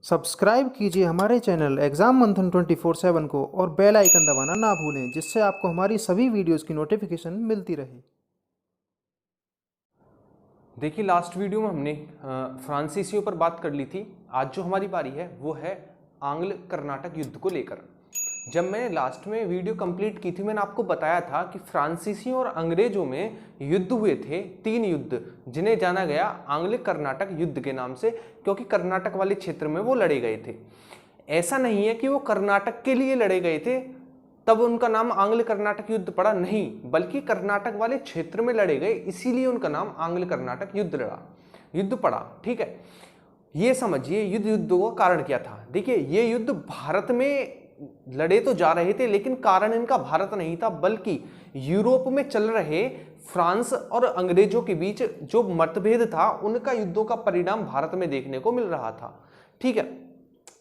Subscribe कीजिए हमारे channel exam मंथन 24/7 को और बेल आइकन दबाना ना भूलें, जिससे आपको हमारी सभी वीडियोस की नोटिफिकेशन मिलती रहे। देखिए, लास्ट वीडियो में हमने फ्रांसीसियों पर बात कर ली थी। आज जो हमारी बारी है वो है आंग्ल कर्नाटक युद्ध को लेकर। जब मैंने लास्ट में वीडियो कंप्लीट की थी, मैंने आपको बताया था कि फ्रांसीसियों और अंग्रेजों में युद्ध हुए थे, 3 युद्ध, जिन्हें जाना गया आंग्ल कर्नाटक युद्ध के नाम से, क्योंकि कर्नाटक वाले क्षेत्र में वो लड़े गए थे। ऐसा नहीं है कि वो कर्नाटक के लिए लड़े गए थे तब उनका नाम आंग्ल कर्नाटक युद्ध पड़ा, नहीं, बल्कि कर्नाटक वाले क्षेत्र में लड़े गए, इसीलिए उनका नाम आंग्ल कर्नाटक युद्ध पड़ा। ठीक है, ये समझिए युद्धों का कारण क्या था। देखिए, ये युद्ध भारत में लड़े तो जा रहे थे, लेकिन कारण इनका भारत नहीं था, बल्कि यूरोप में चल रहे फ्रांस और अंग्रेजों के बीच जो मतभेद था, उनका युद्धों का परिणाम भारत में देखने को मिल रहा था। ठीक है,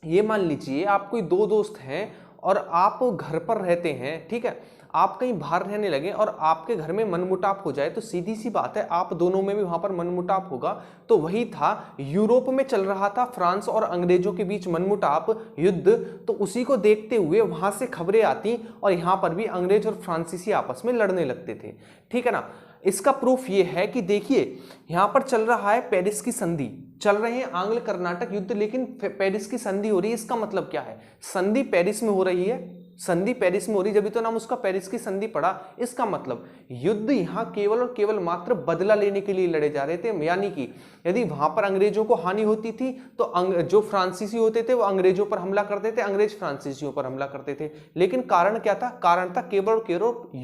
ये मान लीजिए आप कोई 2 दोस्त हैं और आप घर पर रहते हैं, ठीक है, आप कहीं बाहर रहने लगे और आपके घर में मनमुटाव हो जाए, तो सीधी सी बात है आप दोनों में भी वहां पर मनमुटाव होगा। तो वही था, यूरोप में चल रहा था फ्रांस और अंग्रेजों के बीच मनमुटाव युद्ध, तो उसी को देखते हुए वहां से खबरें आती और यहां पर भी अंग्रेज और फ्रांसीसी आपस में लड़ने लगते थे। ठीक है ना। इसका प्रूफ ये है कि देखिए, यहां पर चल रहा है पेरिस की संधि, चल रहे हैं आंग्ल कर्नाटक युद्ध, लेकिन पेरिस की संधि हो रही है। इसका मतलब क्या है? संधि पेरिस में हो रही है, संधि पेरिस में हो रही, जब तो नाम उसका पेरिस की संधि पड़ा। इसका मतलब युद्ध यहां केवल और केवल मात्र बदला लेने के लिए लड़े जा रहे थे। यानी कि यदि वहां पर अंग्रेजों को हानि होती थी तो जो फ्रांसीसी होते थे वो अंग्रेजों पर हमला करते थे, अंग्रेज फ्रांसीसियों पर हमला करते थे। लेकिन कारण क्या था? कारण था केवल और केवल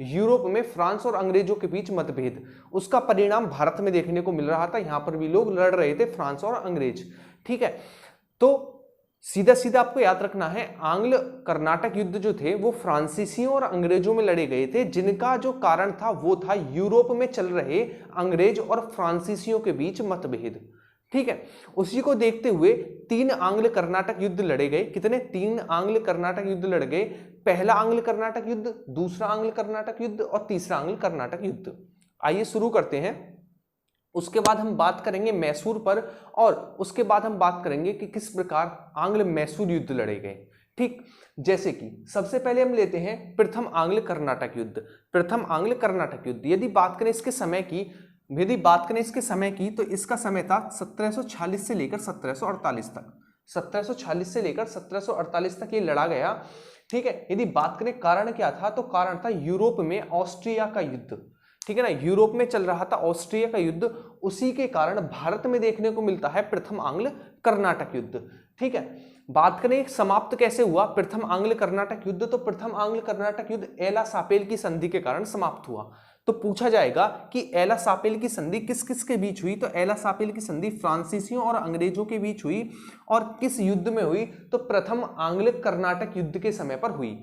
यूरोप में फ्रांस और अंग्रेजों के बीच मतभेद, उसका परिणाम भारत में देखने को मिल रहा था। यहां पर भी लोग लड़ रहे थे, फ्रांस और अंग्रेज। ठीक है, तो सीधा सीधा आपको याद रखना है, आंग्ल कर्नाटक युद्ध जो थे वो फ्रांसीसियों और अंग्रेजों में लड़े गए थे, जिनका जो कारण था वो था यूरोप में चल रहे अंग्रेज और फ्रांसीसियों के बीच मतभेद। ठीक है, उसी को देखते हुए 3 आंग्ल कर्नाटक युद्ध लड़े गए। कितने? 3 आंग्ल कर्नाटक युद्ध लड़ गए। पहला आंग्ल कर्नाटक युद्ध, दूसरा आंग्ल कर्नाटक युद्ध और तीसरा आंग्ल कर्नाटक युद्ध। आइए शुरू करते हैं। उसके बाद हम बात करेंगे मैसूर पर, और उसके बाद हम बात करेंगे कि किस प्रकार आंग्ल मैसूर युद्ध लड़े गए। ठीक, जैसे कि सबसे पहले हम लेते हैं प्रथम आंग्ल कर्नाटक युद्ध। प्रथम आंग्ल कर्नाटक युद्ध यदि बात करें इसके समय की, तो इसका समय था 1746 से लेकर 1748 तक। 1746 से लेकर 1748 तक ये लड़ा गया। ठीक है, यदि बात करें कारण क्या था, तो कारण था यूरोप में ऑस्ट्रिया का युद्ध। ठीक है ना, यूरोप में चल रहा था ऑस्ट्रिया का युद्ध, उसी के कारण भारत में देखने को मिलता है प्रथम आंग्ल कर्नाटक युद्ध। ठीक है, बात करें समाप्त कैसे हुआ प्रथम आंग्ल कर्नाटक युद्ध, तो प्रथम आंग्ल कर्नाटक युद्ध एला सापेल की संधि के कारण समाप्त हुआ। तो पूछा जाएगा कि एला सापेल की संधि किस किस के बीच हुई, तो एला सापेल की संधि फ्रांसीसियों और अंग्रेजों के बीच हुई। और किस युद्ध में हुई, तो प्रथम आंग्ल कर्नाटक युद्ध के समय पर हुई।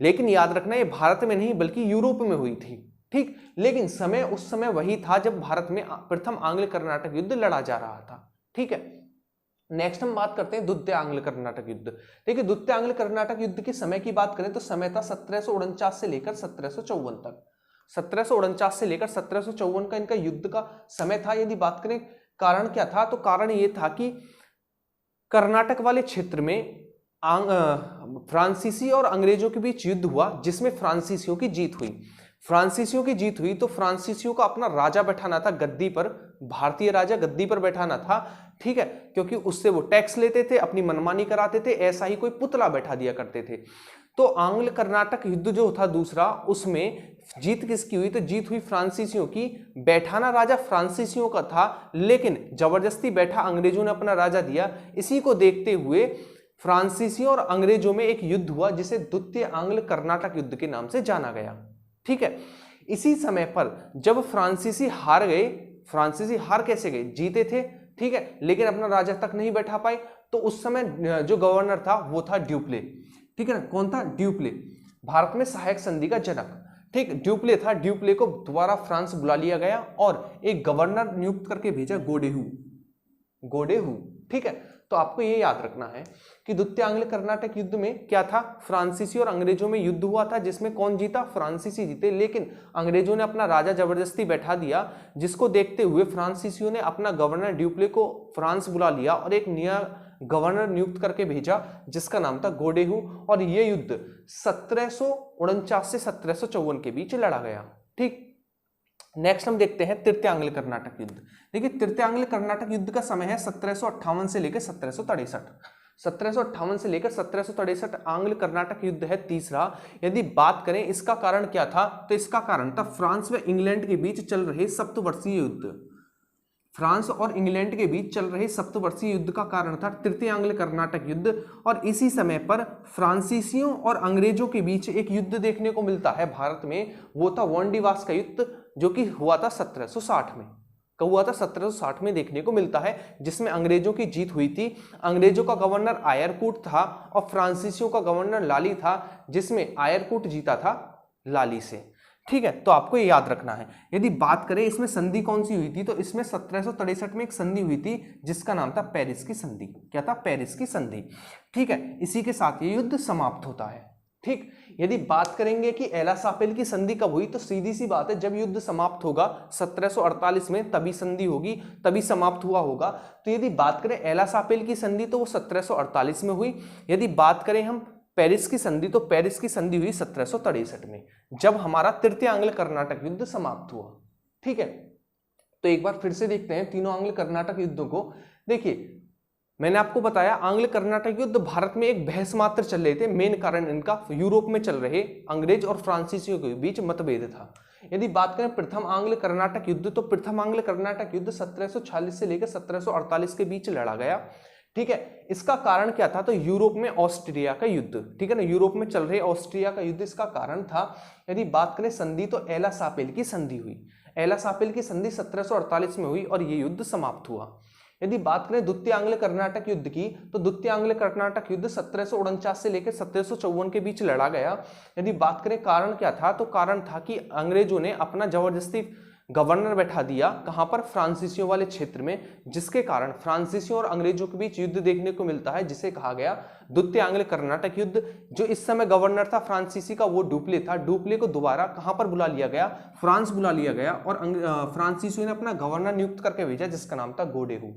लेकिन याद रखना, ये भारत में नहीं बल्कि यूरोप में हुई थी। ठीक, लेकिन समय उस समय वही था जब भारत में प्रथम आंग्ल कर्नाटक युद्ध लड़ा जा रहा था। ठीक है, नेक्स्ट हम बात करते हैं द्वितीय आंग्ल कर्नाटक युद्ध। देखिए, द्वितीय आंग्ल कर्नाटक युद्ध के समय की बात करें तो समय था 1749 से लेकर 1754 तक। 1749 से लेकर 1754 का इनका युद्ध का समय था। यदि बात करें कारण क्या था, तो कारण ये था कि कर्नाटक वाले क्षेत्र में फ्रांसीसी और अंग्रेजों के बीच युद्ध हुआ, जिसमें फ्रांसीसियों की जीत हुई। तो फ्रांसीसियों का अपना राजा बैठाना था गद्दी पर, भारतीय राजा गद्दी पर बैठाना था। ठीक है, क्योंकि उससे वो टैक्स लेते थे, अपनी मनमानी कराते थे, ऐसा ही कोई पुतला बैठा दिया करते थे। तो आंग्ल कर्नाटक युद्ध जो था दूसरा, उसमें जीत किसकी हुई, तो जीत हुई फ्रांसीसियों की। बैठाना राजा फ्रांसीसियों का था, लेकिन जबरदस्ती बैठा अंग्रेजों ने अपना राजा दिया। इसी को देखते हुए फ्रांसीसियों और अंग्रेजों में एक युद्ध हुआ, जिसे द्वितीय आंग्ल कर्नाटक युद्ध के नाम से जाना गया। ठीक है, इसी समय पर जब फ्रांसीसी हार गए, फ्रांसीसी हार कैसे गए, जीते थे, ठीक है, लेकिन अपना राजा तक नहीं बैठा पाए, तो उस समय जो गवर्नर था वो था ड्यूप्ले। ठीक है ना, कौन था? ड्यूप्ले, भारत में सहायक संधि का जनक। ठीक, ड्यूप्ले था। ड्यूप्ले को दोबारा फ्रांस बुला लिया गया और एक गवर्नर नियुक्त करके भेजा, गोडेहू। ठीक है, तो आपको ये याद रखना है कि द्वितीय आंग्ल कर्नाटक युद्ध में क्या था, फ्रांसीसी और अंग्रेजों में युद्ध हुआ था, जिसमें कौन जीता? फ्रांसीसी जीते, लेकिन अंग्रेजों ने अपना राजा जबरदस्ती बैठा दिया, जिसको देखते हुए फ्रांसीसियों ने अपना गवर्नर ड्यूप्ले को फ्रांस बुला लिया और एक नया गवर्नर नियुक्त करके भेजा जिसका नाम था गोडेहू, और यह युद्ध 1749 से 1754 के बीच लड़ा गया। ठीक, नेक्स्ट हम देखते हैं तृतीय आंग्ल कर्नाटक युद्ध। देखिए तृतीय आंग्ल कर्नाटक युद्ध का समय है 1758 से लेकर 1763। 1758 से लेकर 1763 आंग्ल कर्नाटक युद्ध है तीसरा। यदि बात करें इसका कारण क्या था, तो इसका कारण था फ्रांस व इंग्लैंड के बीच चल रहे सप्तवर्षीय युद्ध। फ्रांस और इंग्लैंड के बीच चल रहे सप्तवर्षीय युद्ध का कारण था तृतीय आंग्ल कर्नाटक युद्ध। और इसी समय पर फ्रांसीसियों और अंग्रेजों के बीच एक युद्ध देखने को मिलता है भारत में, वो था वांडीवास का युद्ध, जो कि हुआ था 1760 में। कब हुआ था? 1760 में देखने को मिलता है, जिसमें अंग्रेजों की जीत हुई थी। अंग्रेजों का गवर्नर आयरकूट था और फ्रांसीसियों का गवर्नर लाली था, जिसमें आयरकूट जीता था लाली से। ठीक है, तो आपको ये याद रखना है। यदि बात करें इसमें संधि कौन सी हुई थी, तो इसमें 1763 में एक संधि हुई थी जिसका नाम था पेरिस की संधि। क्या था? पेरिस की संधि। ठीक है, इसी के साथ ये युद्ध समाप्त होता है। ठीक, यदि बात करेंगे कि एला सापेल की संधि कब हुई, तो सीधी सी बात है, जब युद्ध समाप्त होगा 1748 में तभी संधि होगी, तभी समाप्त हुआ होगा। तो यदि बात करें एला सापेल की संधि तो वो 1748 में हुई। यदि बात करें हम पेरिस की संधि, तो पेरिस की संधि हुई 1763 में, जब हमारा तृतीय आंग्ल कर्नाटक युद्ध समाप्त हुआ। ठीक है, तो एक बार फिर से देखते हैं तीनों आंग्ल कर्नाटक युद्धों को। देखिए मैंने आपको बताया आंग्ल कर्नाटक युद्ध भारत में एक बहस मात्र चल रहे थे। मेन कारण इनका यूरोप में चल रहे अंग्रेज और फ्रांसीसियों के बीच मतभेद था। यदि बात करें प्रथम आंग्ल कर्नाटक युद्ध, तो प्रथम आंग्ल कर्नाटक युद्ध 1746 से लेकर 1748 के बीच लड़ा गया। ठीक है, इसका कारण क्या था? तो यूरोप में ऑस्ट्रिया का युद्ध। ठीक है ना, यूरोप में चल रहे ऑस्ट्रिया का युद्ध इसका कारण था। यदि बात करें संधि, तो एला सापेल की संधि हुई। एला सापेल की संधि 1748 में हुई और ये युद्ध समाप्त हुआ। यदि बात करें द्वितीय आंग्ल कर्नाटक युद्ध की, तो द्वितीय आंग्ल कर्नाटक युद्ध 1749 से लेकर 1754 के बीच लड़ा गया। यदि बात करें कारण क्या था, तो कारण था कि अंग्रेजों ने अपना जबरदस्ती गवर्नर बैठा दिया, कहां पर? फ्रांसीसियों वाले क्षेत्र में, जिसके कारण फ्रांसीसियों और अंग्रेजों के बीच युद्ध देखने को मिलता है, जिसे कहा गया द्वितीय आंग्ल कर्नाटक युद्ध। जो इस समय गवर्नर था फ्रांसीसी का, वो डुप्ले था। डुप्ले को दोबारा कहां पर बुला लिया गया? फ्रांस बुला लिया गया, और फ्रांसीसियों ने अपना गवर्नर नियुक्त करके भेजा जिसका नाम था गोडेहू।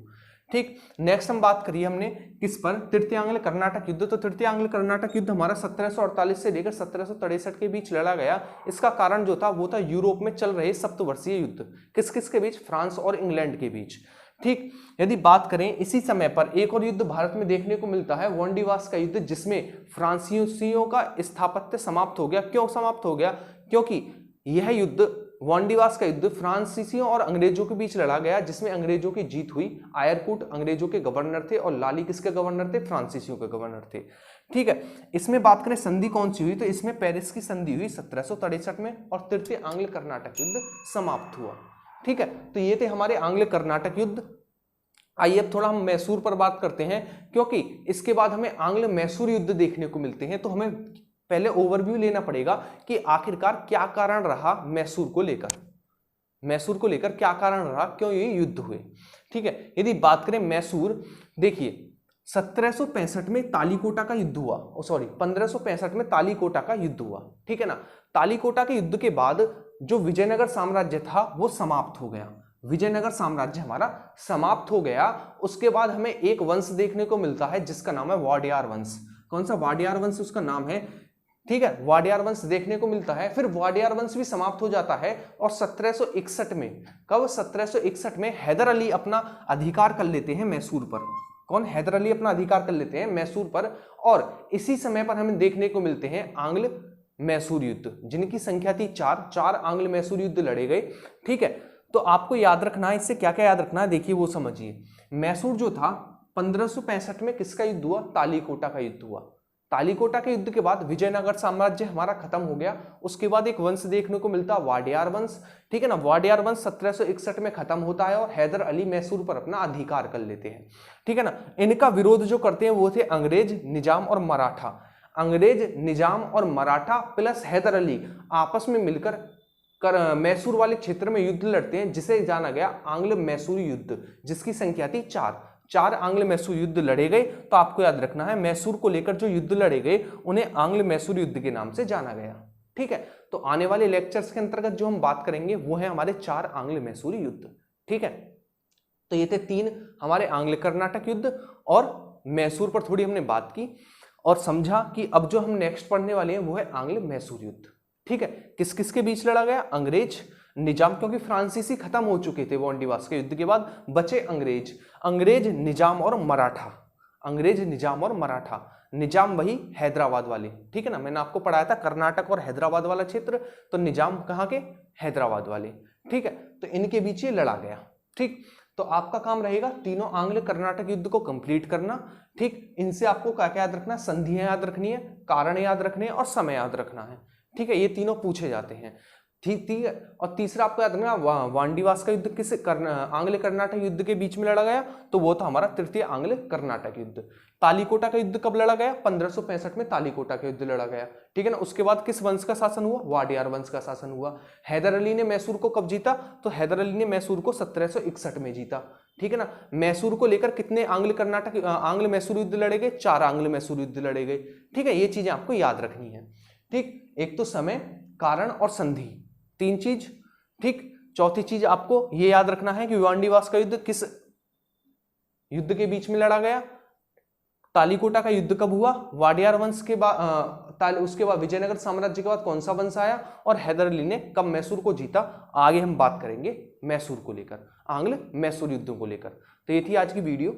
ठीक, नेक्स्ट हम बात करिए हमने किस पर? तृतीय आंग्ल कर्नाटक युद्ध। तो तृतीय आंग्ल कर्नाटक युद्ध हमारा 1748 से लेकर 1763 के बीच लड़ा गया। इसका कारण जो था वो था यूरोप में चल रहे सप्तवर्षीय युद्ध। किस किस के बीच? फ्रांस और इंग्लैंड के बीच। ठीक, यदि बात करें इसी समय पर एक और युद्ध भारत में देखने को मिलता है, वांडीवास का युद्ध, जिसमें फ्रांसीसियों का स्थापत्य समाप्त हो गया। क्यों समाप्त हो गया? क्योंकि यह युद्ध, वांडीवास का युद्ध, फ्रांसीसियों और अंग्रेजों के बीच लड़ा गया, जिसमें अंग्रेजों की जीत हुई। आयरकूट अंग्रेजों के गवर्नर थे और लाली किसके गवर्नर थे? फ्रांसीसियों के गवर्नर थे। ठीक है, इसमें बात करें संधि कौन सी हुई, तो इसमें पेरिस की संधि हुई 1763 में, और तृतीय आंग्ल कर्नाटक युद्ध समाप्त हुआ। ठीक है, तो ये थे हमारे आंग्ल कर्नाटक युद्ध। आइए अब थोड़ा हम मैसूर पर बात करते हैं, क्योंकि इसके बाद हमें आंग्ल मैसूर युद्ध देखने को मिलते हैं। तो हमें पहले ओवरव्यू लेना पड़ेगा कि आखिरकार क्या कारण रहा मैसूर को लेकर। मैसूर को लेकर क्या कारण रहा, क्यों ये युद्ध हुए। ठीक है, यदि बात करें मैसूर, देखिए 1765 में तालीकोटा का युद्ध हुआ, 1565 में तालीकोटा का युद्ध हुआ। ठीक है ना, तालीकोटा के युद्ध के बाद जो विजयनगर साम्राज्य था वो समाप्त हो गया। विजयनगर साम्राज्य हमारा समाप्त हो गया। उसके बाद हमें एक वंश देखने को मिलता है जिसका नाम है वाडियार वंश। कौन सा? वाडियार वंश उसका नाम है। ठीक है, वाडियार वंश देखने को मिलता है। फिर वाडियार वंश भी समाप्त हो जाता है और 1761 में, कब? 1761 में हैदर अली अपना अधिकार कर लेते हैं मैसूर पर। कौन? हैदर अली अपना अधिकार कर लेते हैं मैसूर पर। और इसी समय पर हमें देखने को मिलते हैं आंग्ल मैसूर युद्ध, जिनकी संख्या थी 4 आंग्ल मैसूर युद्ध लड़े गए। ठीक है, तो आपको याद रखना है, इससे क्या क्या याद रखना है, देखिए वो समझिए। मैसूर जो था 1565 में किसका युद्ध हुआ? तालीकोटा का युद्ध हुआ। तालीकोटा के युद्ध के बाद विजयनगर साम्राज्य हमारा खत्म हो गया। उसके बाद एक वंश देखने को मिलता वाडियार वंश। ठीक है ना, वाडियार वंश 1761 में खत्म होता है और हैदर अली मैसूर पर अपना अधिकार कर लेते हैं। ठीक है ना, इनका विरोध जो करते हैं वो थे अंग्रेज, निजाम और मराठा। अंग्रेज, निजाम और मराठा प्लस हैदर अली आपस में मिलकर मैसूर वाले क्षेत्र में युद्ध लड़ते हैं, जिसे जाना गया आंग्ल मैसूर युद्ध, जिसकी संख्या थी 4 आंग्ल मैसूर युद्ध लड़े गए। तो आपको याद रखना है, मैसूर को लेकर जो युद्ध लड़े गए उन्हें आंग्ल मैसूर युद्ध के नाम से जाना गया। ठीक है, तो आने वाले लेक्चर्स के अंतर्गत जो हम बात करेंगे वो है हमारे 4 आंग्ल मैसूर युद्ध। ठीक है, तो ये थे 3 हमारे आंग्ल कर्नाटक युद्ध और मैसूर पर थोड़ी हमने बात की और समझा कि अब जो हम नेक्स्ट पढ़ने वाले हैं वो है आंग्ल मैसूर युद्ध। ठीक है, किस किस के बीच लड़ा गया? अंग्रेज, निजाम, क्योंकि फ्रांसीसी खत्म हो चुके थे वांडीवास के युद्ध के बाद, बचे अंग्रेज, निजाम और मराठा। अंग्रेज, निजाम और मराठा। निजाम वही हैदराबाद वाले, ठीक है ना, मैंने आपको पढ़ाया था कर्नाटक और हैदराबाद वाला क्षेत्र, तो निजाम कहाँ के? हैदराबाद वाले। ठीक है, तो इनके बीच ये लड़ा गया। ठीक, तो आपका काम रहेगा तीनों आंग्ल कर्नाटक युद्ध को कंप्लीट करना। ठीक, इनसे आपको क्या क्या याद रखना? संधियां याद रखनी है, कारण याद रखने हैं और समय याद रखना है। ठीक है, ये तीनों पूछे जाते हैं। ठीक है, और तीसरा आपको याद रखना वांडीवास का युद्ध किस आंग्ल कर्नाटक युद्ध के बीच में लड़ा गया? तो वो था हमारा तृतीय आंग्ल कर्नाटक युद्ध। तालीकोटा का युद्ध कब लड़ा गया? 1565 में तालीकोटा का युद्ध लड़ा गया। ठीक है ना, उसके बाद किस वंश का शासन हुआ? वाडियार वंश का शासन हुआ। हैदर अली ने मैसूर को कब जीता? तो हैदर अली ने मैसूर को 1761 में जीता। ठीक है ना, मैसूर को लेकर कितने आंग्ल मैसूर युद्ध लड़े गए? 4 आंग्ल मैसूर युद्ध लड़े गए। ठीक है, ये चीजें आपको याद रखनी है। ठीक, एक तो समय, कारण और संधि, 3 चीज। ठीक, चौथी चीज आपको ये याद रखना है कि वांडीवास का युद्ध किस युद्ध के बीच में लड़ा गया? तालीकोटा का युद्ध कब हुआ? वाडियार वंश के बाद, उसके बाद विजयनगर साम्राज्य के बाद कौन सा वंश आया? और हैदर अली ने कब मैसूर को जीता? आगे हम बात करेंगे मैसूर को लेकर, आंग्ल मैसूर युद्धों को लेकर। तो ये थी आज की वीडियो।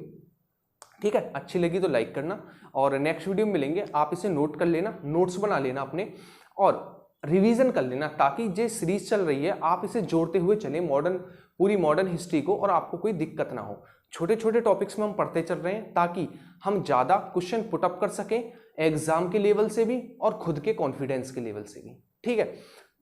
ठीक है, अच्छी लगी तो लाइक करना और नेक्स्ट वीडियो में मिलेंगे। आप इसे नोट कर लेना, नोट्स बना लेना अपने और रिवीजन कर लेना, ताकि जो सीरीज चल रही है आप इसे जोड़ते हुए चलें पूरी मॉडर्न हिस्ट्री को, और आपको कोई दिक्कत ना हो। छोटे छोटे टॉपिक्स में हम पढ़ते चल रहे हैं ताकि हम ज़्यादा क्वेश्चन पुटअप कर सकें एग्जाम के लेवल से भी और खुद के कॉन्फिडेंस के लेवल से भी। ठीक है,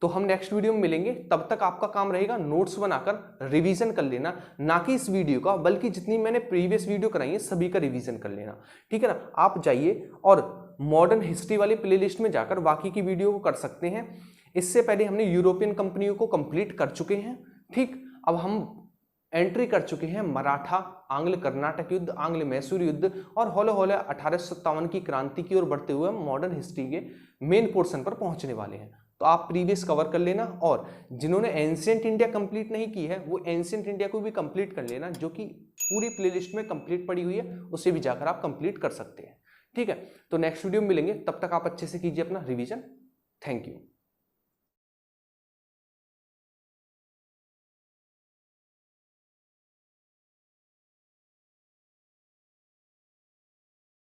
तो हम नेक्स्ट वीडियो में मिलेंगे। तब तक आपका काम रहेगा नोट्स बनाकर रिवीजन कर लेना, ना कि इस वीडियो का, बल्कि जितनी मैंने प्रीवियस वीडियो कराई है सभी का रिवीजन कर लेना। ठीक है ना, आप जाइए और मॉडर्न हिस्ट्री वाली प्लेलिस्ट में जाकर बाकी की वीडियो को कर सकते हैं। इससे पहले हमने यूरोपियन कंपनियों को कंप्लीट कर चुके हैं। ठीक, अब हम एंट्री कर चुके हैं मराठा, आंग्ल कर्नाटक युद्ध, आंग्ल मैसूर युद्ध और हौले हौले 1857 की क्रांति की ओर बढ़ते हुए मॉडर्न हिस्ट्री के मेन पोर्शन पर पहुंचने वाले हैं। तो आप प्रीवियस कवर कर लेना, और जिन्होंने एंशिएंट इंडिया कंप्लीट नहीं की है वो एंशिएंट इंडिया को भी कंप्लीट कर लेना, जो कि पूरी प्लेलिस्ट में कंप्लीट पड़ी हुई है, उसे भी जाकर आप कंप्लीट कर सकते हैं। ठीक है, तो नेक्स्ट वीडियो में मिलेंगे, तब तक आप अच्छे से कीजिए अपना रिवीजन। Thank you.